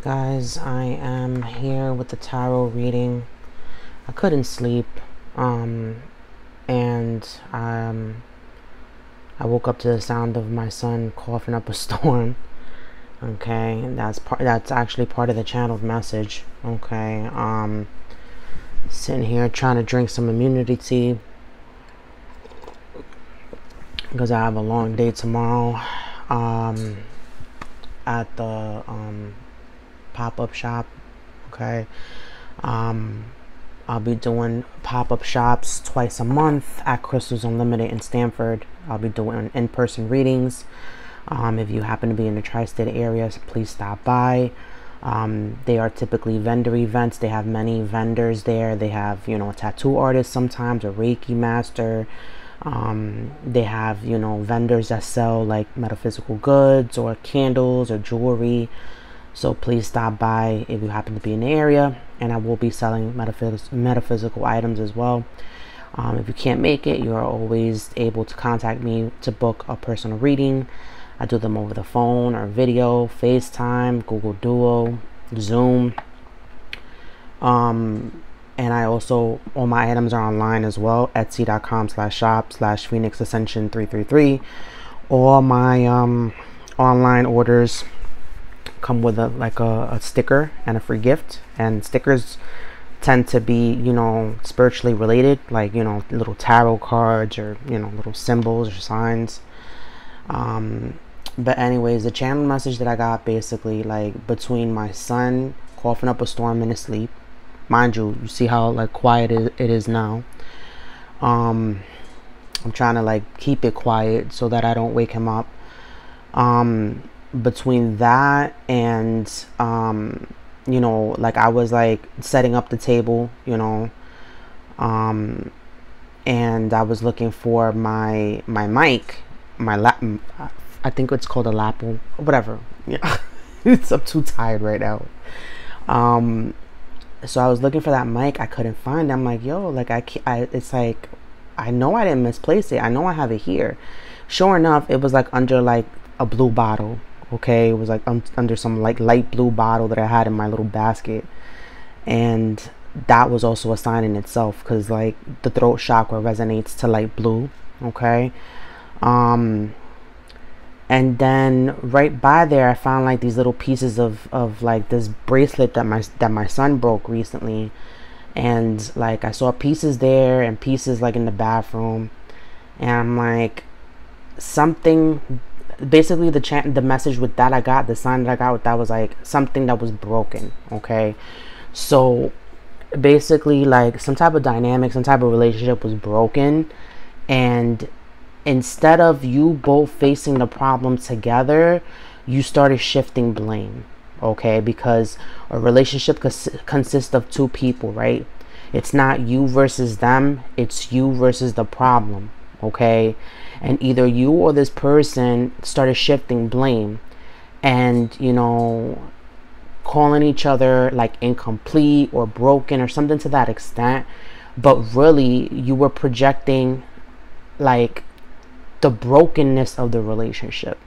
Guys, I am here with the tarot reading. I couldn't sleep, and I woke up to the sound of my son coughing up a storm. Okay, that's actually part of the channeled message. Okay, sitting here trying to drink some immunity tea because I have a long day tomorrow. At the pop-up shop. Okay, I'll be doing pop-up shops twice a month at Crystals Unlimited in Stanford. I'll be doing in-person readings. If you happen to be in the tri-state area, please stop by. They are typically vendor events. They have many vendors there. They have, a tattoo artist sometimes, a Reiki master. They have, vendors that sell like metaphysical goods or candles or jewelry. So please stop by if you happen to be in the area, and I will be selling metaphysical items as well. If you can't make it, you are always able to contact me to book a personal reading. I do them over the phone or video, FaceTime, Google Duo, Zoom. And I also, all my items are online as well, etsy.com/shop/Phoenix Ascension 333. All my online orders come with a sticker and a free gift, and stickers tend to be spiritually related, like little tarot cards or little symbols or signs. But anyways, the channel message that I got, basically, like, between my son coughing up a storm in his sleep, mind you see how like quiet it is now. I'm trying to like keep it quiet so that I don't wake him up. Between that and like I was like setting up the table, and I was looking for my mic, I think it's called a lapel or whatever. Yeah. I'm too tired right now. So I was looking for that mic. I couldn't find it. I'm like, yo, like it's like, I know I didn't misplace it. I know I have it here. Sure enough, it was like under like a blue bottle. Okay, it was like under some like light blue bottle that I had in my little basket, and that was also a sign in itself, because like the throat chakra resonates to light blue. Okay, and then right by there I found like these little pieces of like this bracelet that my son broke recently, and like I saw pieces there and pieces like in the bathroom, and I'm like, something, basically the message with that I got, the sign that I got with that was like something that was broken. Okay, so basically like some type of dynamic, some type of relationship was broken, and instead of you both facing the problem together, you started shifting blame. Okay, because a relationship consists of two people, right? It's not you versus them, it's you versus the problem. Okay, and either you or this person started shifting blame and calling each other like incomplete or broken or something to that extent, but really you were projecting like the brokenness of the relationship.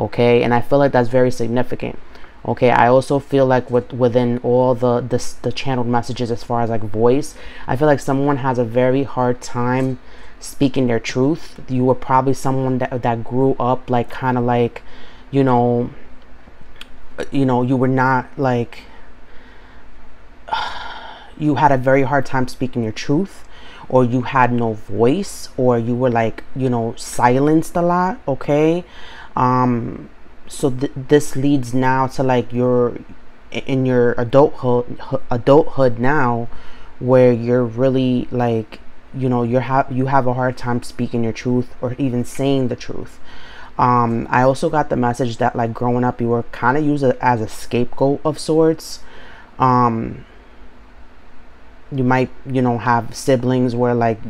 Okay, and I feel like that's very significant. Okay, I also feel like within all the channeled messages, as far as like voice, I feel like someone has a very hard time speaking their truth. You were probably someone that grew up like kind of like you were not like, you had a very hard time speaking your truth, or you had no voice, or you were like silenced a lot. Okay, so this leads now to like you're in your adulthood now, where you're really like you have a hard time speaking your truth or even saying the truth. I also got the message that like growing up you were kind of used as a scapegoat of sorts. You might have siblings where like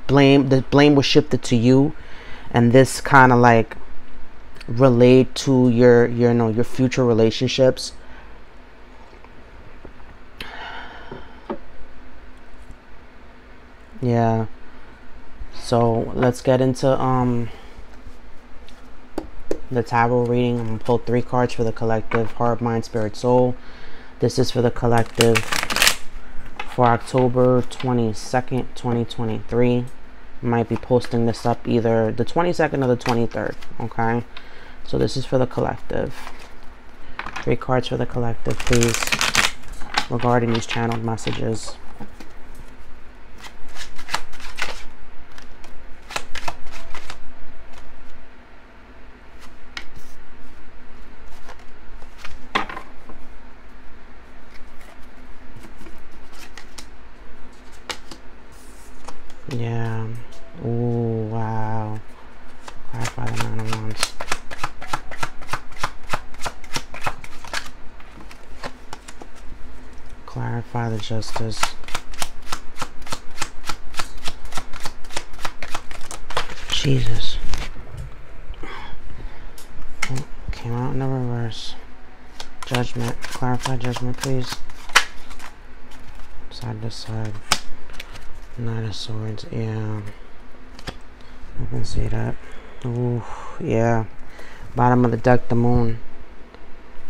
blame was shifted to you, and this kind of like relate to your future relationships. Yeah, so let's get into the tarot reading. I'm going to pull 3 cards for the collective, heart, mind, spirit, soul. This is for the collective for October 22nd, 2023. Might be posting this up either the 22nd or the 23rd. Okay, so this is for the collective. 3 cards for the collective, please, regarding these channeled messages. Yeah. Ooh, wow. Clarify the Nine of Wands. Clarify the Justice. Jesus. Oh, came out in the reverse. Judgment. Clarify Judgment, please. Side to side. Knight of Swords. Yeah. I can see that. Ooh, yeah. Bottom of the deck, the Moon.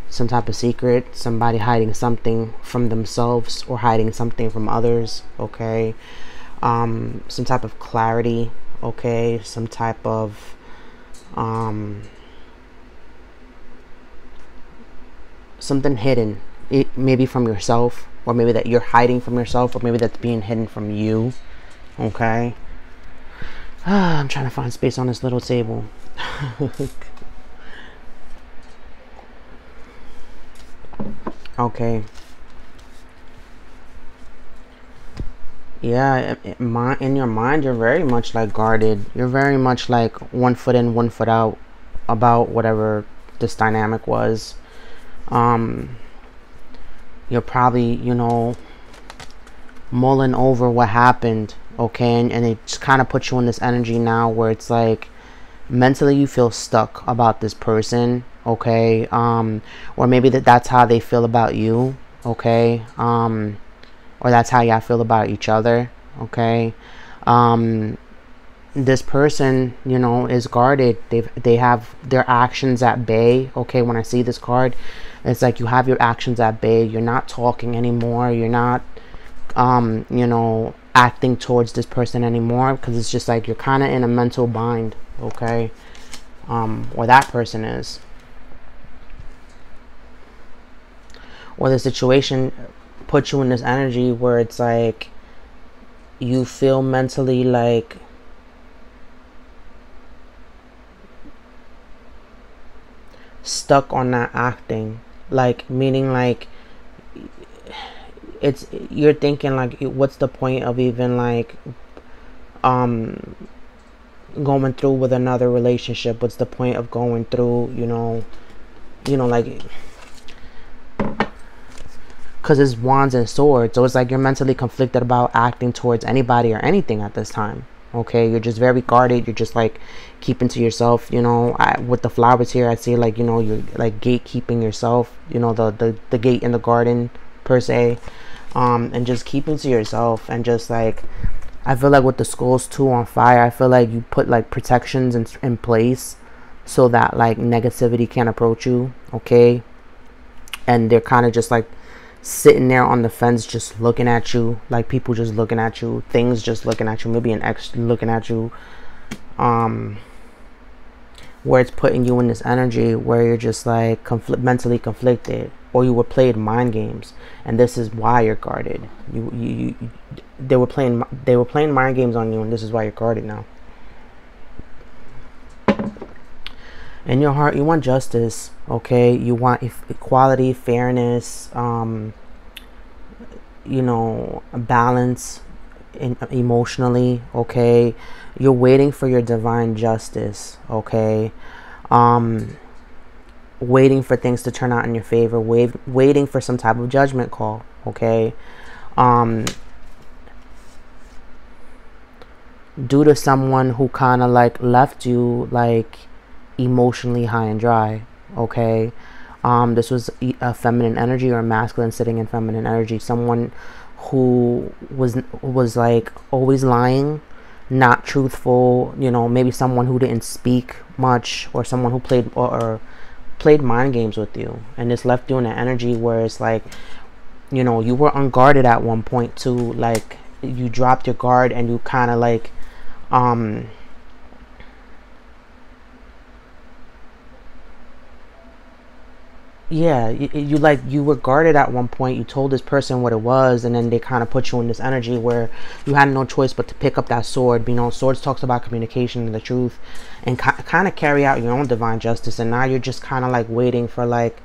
Some type of secret. Somebody hiding something from themselves or hiding something from others. Okay. Some type of clarity. Okay. Some type of something hidden. It maybe from yourself, or maybe that you're hiding from yourself, or maybe that's being hidden from you. Okay. I'm trying to find space on this little table. Okay. Yeah, in your mind, you're very much like guarded. You're very much like 1 foot in, 1 foot out about whatever this dynamic was. You're probably, you know, mulling over what happened, okay, and it just kind of puts you in this energy now where it's like mentally you feel stuck about this person, okay, or maybe that's how they feel about you, okay, or that's how y'all feel about each other, okay. This person, you know, is guarded. They have their actions at bay, okay. When I see this card, it's like you have your actions at bay. You're not talking anymore. You're not you know, acting towards this person anymore, because it's just like you're kind of in a mental bind, okay, or that person is, or the situation puts you in this energy where it's like you feel mentally like stuck on not acting, like meaning like it's, you're thinking like, what's the point of even like going through with another relationship? What's the point of going through, you know, like, because it's Wands and Swords, so it's like you're mentally conflicted about acting towards anybody or anything at this time, okay. You're just very guarded. You're just like keeping to yourself, you know. With the flowers here, I see like, you know, you're like gatekeeping yourself, you know, the gate in the garden per se, and just keeping to yourself, and just like, I feel like with the Skulls too on fire, I feel like you put like protections in place so that like negativity can't approach you, okay. And they're kind of just like sitting there on the fence, just looking at you, like people just looking at you, things just looking at you, maybe an ex looking at you, where it's putting you in this energy where you're just like mentally conflicted, or you were played mind games, and this is why you're guarded. They were playing mind games on you, and this is why you're guarded now. In your heart, you want justice, okay. You want equality, fairness, you know, balance emotionally, okay. You're waiting for your divine justice, okay. Waiting for things to turn out in your favor, waiting for some type of judgment call, okay. Due to someone who kind of like left you like emotionally high and dry, okay. This was a feminine energy or a masculine sitting in feminine energy, someone who was like always lying, not truthful, you know, maybe someone who didn't speak much, or someone who played or played mind games with you, and it's left you in an energy where it's like, you know, you were unguarded at one point too. Like, you dropped your guard and you kind of like yeah, you like, you were guarded at one point. You told this person what it was, and then they kind of put you in this energy where you had no choice but to pick up that sword. You know, swords talks about communication and the truth, and kind of carry out your own divine justice. And now you're just kind of like waiting for like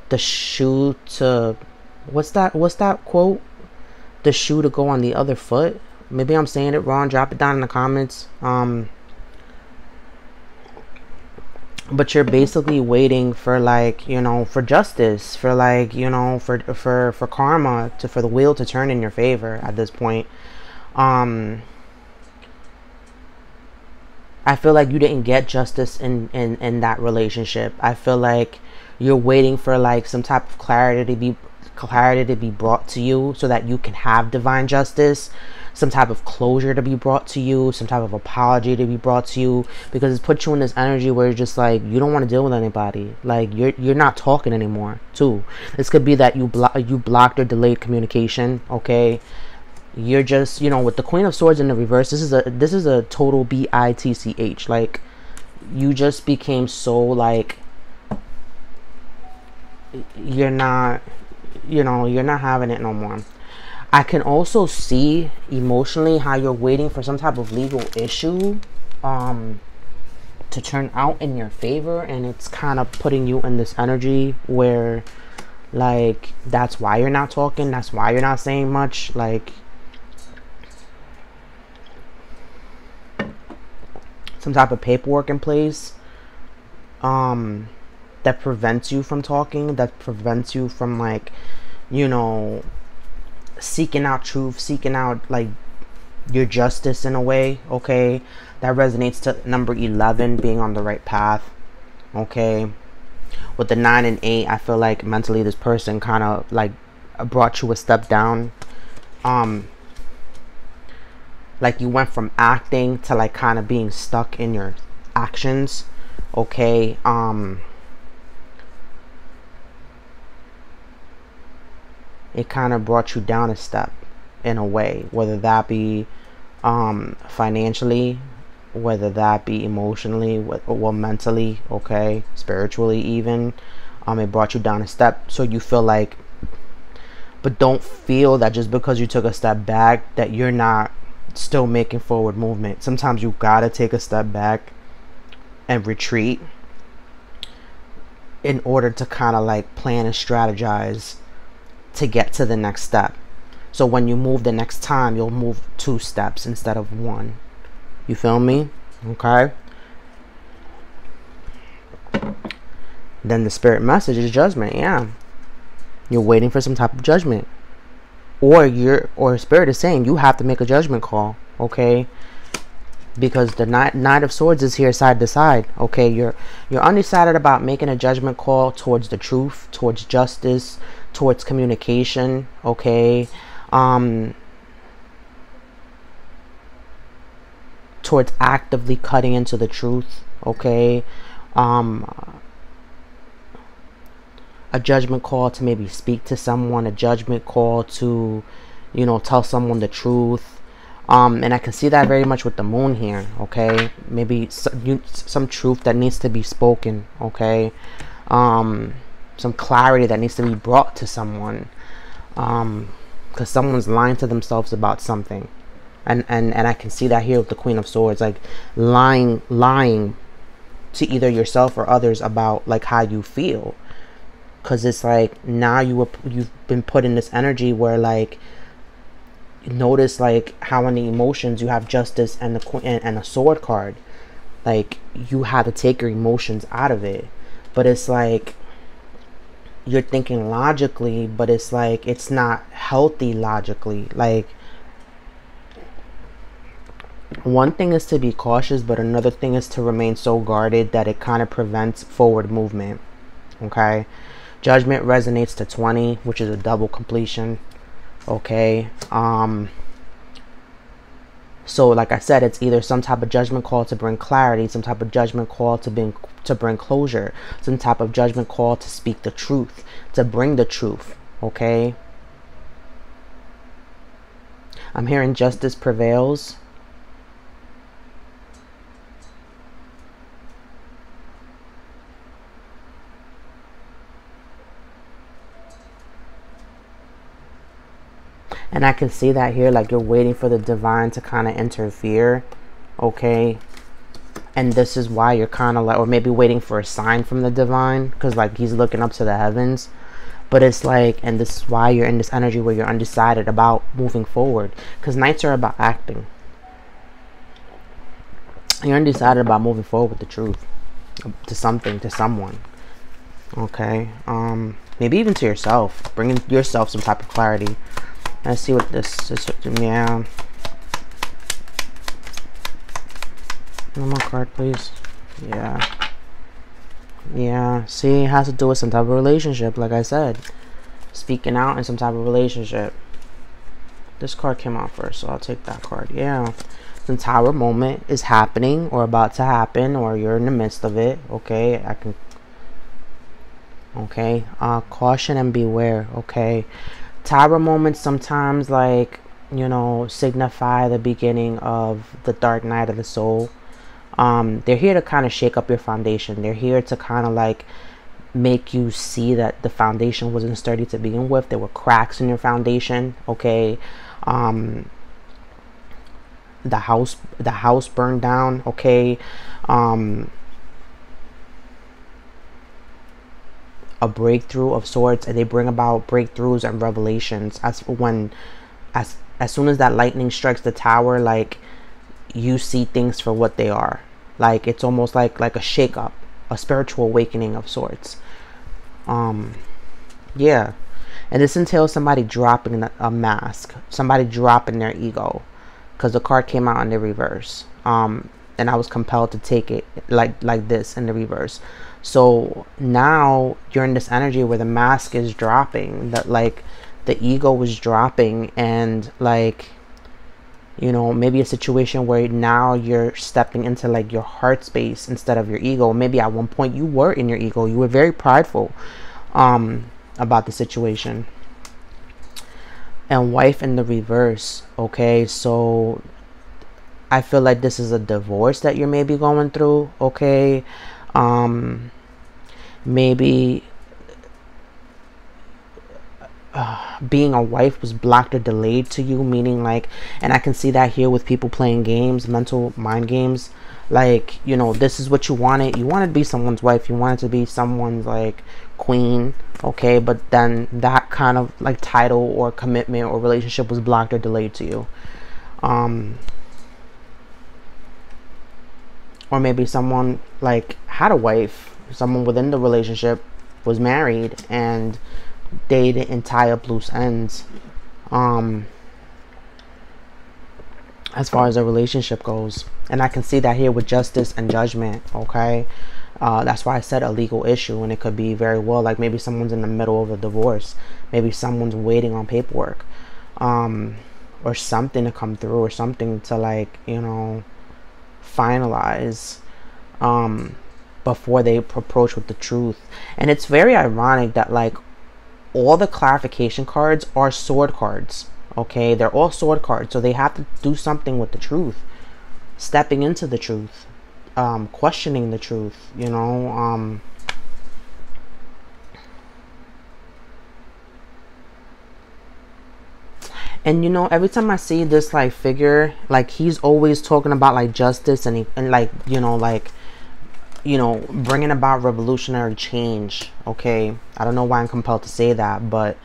the shoe to, what's that quote? The shoe to go on the other foot. Maybe I'm saying it wrong. Drop it down in the comments. But you're basically waiting for, like, you know, for justice, for like, you know, for karma to, for the wheel to turn in your favor at this point. I feel like you didn't get justice in that relationship. I feel like you're waiting for like some type of clarity to be brought to you so that you can have divine justice, some type of closure to be brought to you, some type of apology to be brought to you, because it's put you in this energy where you're just like, you don't want to deal with anybody. Like, you're not talking anymore too. This could be that you blocked or delayed communication. Okay, you're just, you know, with the Queen of Swords in the reverse, this is a total bitch. Like, you just became so like, you're not, you know, you're not having it no more. I can also see emotionally how you're waiting for some type of legal issue to turn out in your favor, and it's kind of putting you in this energy where, like, that's why you're not talking, that's why you're not saying much. Like, some type of paperwork in place that prevents you from talking, that prevents you from, like, you know, seeking out truth, seeking out like your justice in a way. Okay, that resonates to number 11, being on the right path. Okay, with the 9 and 8, I feel like mentally this person kind of like brought you a step down. Like, you went from acting to like kind of being stuck in your actions. Okay, it kind of brought you down a step in a way, whether that be financially, whether that be emotionally, or mentally, okay, spiritually even. It brought you down a step, so you feel like, but don't feel that just because you took a step back that you're not still making forward movement. Sometimes you gotta take a step back and retreat in order to kind of like plan and strategize to get to the next step. So when you move the next time, you'll move 2 steps instead of 1. You feel me? Okay. Then the spirit message is judgment. Yeah, you're waiting for some type of judgment, or spirit is saying you have to make a judgment call. Okay, because the Knight of Swords is here side to side. Okay, you're undecided about making a judgment call towards the truth, towards justice, towards communication. Okay, towards actively cutting into the truth. Okay, a judgment call to maybe speak to someone, a judgment call to, you know, tell someone the truth. And I can see that very much with the moon here. Okay, maybe some truth that needs to be spoken. Okay, some clarity that needs to be brought to someone, because someone's lying to themselves about something, and I can see that here with the Queen of Swords, like lying to either yourself or others about like how you feel, because it's like now you've been put in this energy where, like, notice like how in the emotions you have justice and and a sword card. Like, you have to take your emotions out of it, but it's like you're thinking logically, but it's like it's not healthy logically. Like, one thing is to be cautious, but another thing is to remain so guarded that it kind of prevents forward movement. Okay, judgment resonates to 20, which is a double completion. Okay, So like I said, it's either some type of judgment call to bring clarity, some type of judgment call to bring closure, some type of judgment call to speak the truth, to bring the truth. Okay, I'm hearing justice prevails. And I can see that here, like you're waiting for the divine to kind of interfere. Okay, and this is why you're kind of like, or maybe waiting for a sign from the divine, because like he's looking up to the heavens. But it's like, and this is why you're in this energy where you're undecided about moving forward, because nights are about acting. You're undecided about moving forward with the truth, to something, to someone. Okay, maybe even to yourself, bringing yourself some type of clarity. Let's see what this is. Yeah. One more card, please. Yeah. Yeah. See, it has to do with some type of relationship, like I said. Speaking out in some type of relationship. This card came out first, so I'll take that card. Yeah. The Tower moment is happening, or about to happen, or you're in the midst of it. Okay. I can... Okay. Caution and beware. Okay. Tower moments sometimes, like, you know, signify the beginning of the dark night of the soul. They're here to kind of shake up your foundation. They're here to kind of like make you see that the foundation wasn't sturdy to begin with. There were cracks in your foundation. Okay. The house burned down. Okay. A breakthrough of sorts, and they bring about breakthroughs and revelations as soon as that lightning strikes the tower, like you see things for what they are. Like it's almost like a shake up, a spiritual awakening of sorts. Yeah, and this entails somebody dropping a mask, somebody dropping their ego, because the card came out in the reverse, and I was compelled to take it like this in the reverse. So now you're in this energy where the mask is dropping, that like the ego was dropping, and like, you know, maybe a situation where now you're stepping into like your heart space instead of your ego. Maybe at one point you were in your ego, you were very prideful about the situation. And wife in the reverse. Okay, so I feel like this is a divorce that you're maybe going through. Okay. Maybe being a wife was blocked or delayed to you, meaning like, and I can see that here with people playing games, mental mind games, like, you know, this is what you wanted to be someone's wife, you wanted to be someone's like queen, okay, but then that kind of like title or commitment or relationship was blocked or delayed to you. Or maybe someone like had a wife, someone within the relationship was married, and they didn't tie up loose ends as far as a relationship goes. And I can see that here with justice and judgment. Okay, that's why I said a legal issue, and it could be very well like maybe someone's in the middle of a divorce, maybe someone's waiting on paperwork, or something to come through, or something to like, you know, finalize before they approach with the truth. And it's very ironic that like all the clarification cards are sword cards. Okay, they're all sword cards, so they have to do something with the truth, stepping into the truth, questioning the truth, you know. And you know, every time I see this like figure, like he's always talking about like justice and like, you know, like, you know, bringing about revolutionary change. Okay, I don't know why I'm compelled to say that, but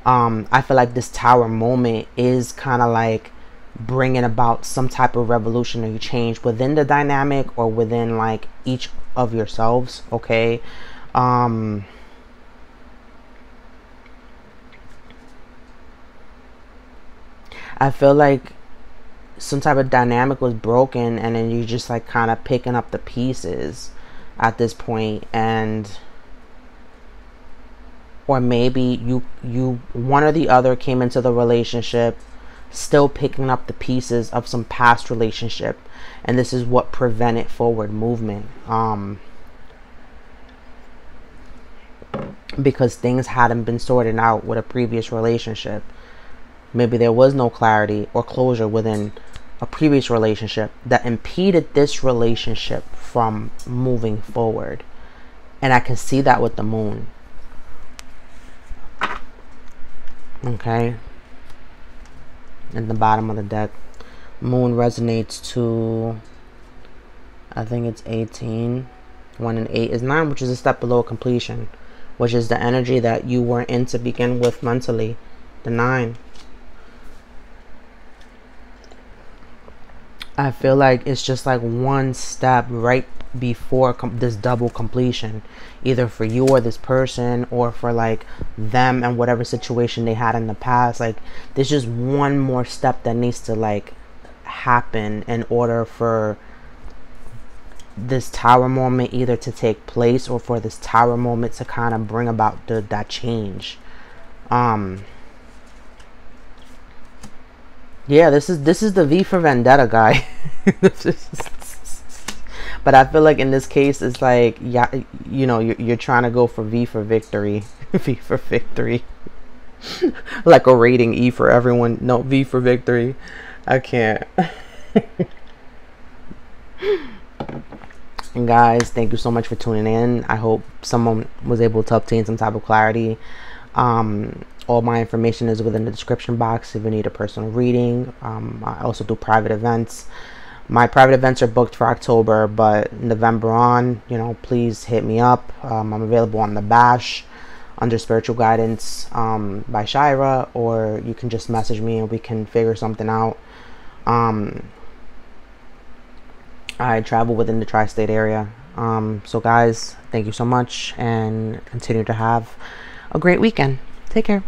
I feel like this tower moment is kind of like bringing about some type of revolutionary change within the dynamic or within like each of yourselves. Okay, I feel like some type of dynamic was broken, and then you just like kind of picking up the pieces at this point. And or maybe you one or the other came into the relationship still picking up the pieces of some past relationship, and this is what prevented forward movement, because things hadn't been sorted out with a previous relationship. Maybe there was no clarity or closure within a previous relationship that impeded this relationship from moving forward. And I can see that with the moon. Okay. At the bottom of the deck, moon resonates to, I think it's 18. 1 and 8 is 9, which is a step below completion, which is the energy that you weren't in to begin with mentally. The 9. I feel like it's just like one step right before this double completion, either for you or this person, or for like them and whatever situation they had in the past. Like there's just one more step that needs to like happen in order for this tower moment either to take place, or for this tower moment to kind of bring about that change. Yeah, this is the V for vendetta guy. But I feel like in this case it's like, yeah, you know, you're trying to go for V for victory. V for victory. Like a rating, E for everyone. No, V for victory. I can't. And guys, thank you so much for tuning in. I hope someone was able to obtain some type of clarity. All my information is within the description box if you need a personal reading. I also do private events. My private events are booked for October, but November on, you know, please hit me up. I'm available on the Bash under Spiritual Guidance by Shira, or you can just message me and we can figure something out. I travel within the tri-state area. So guys, thank you so much, and continue to have a great weekend. Take care.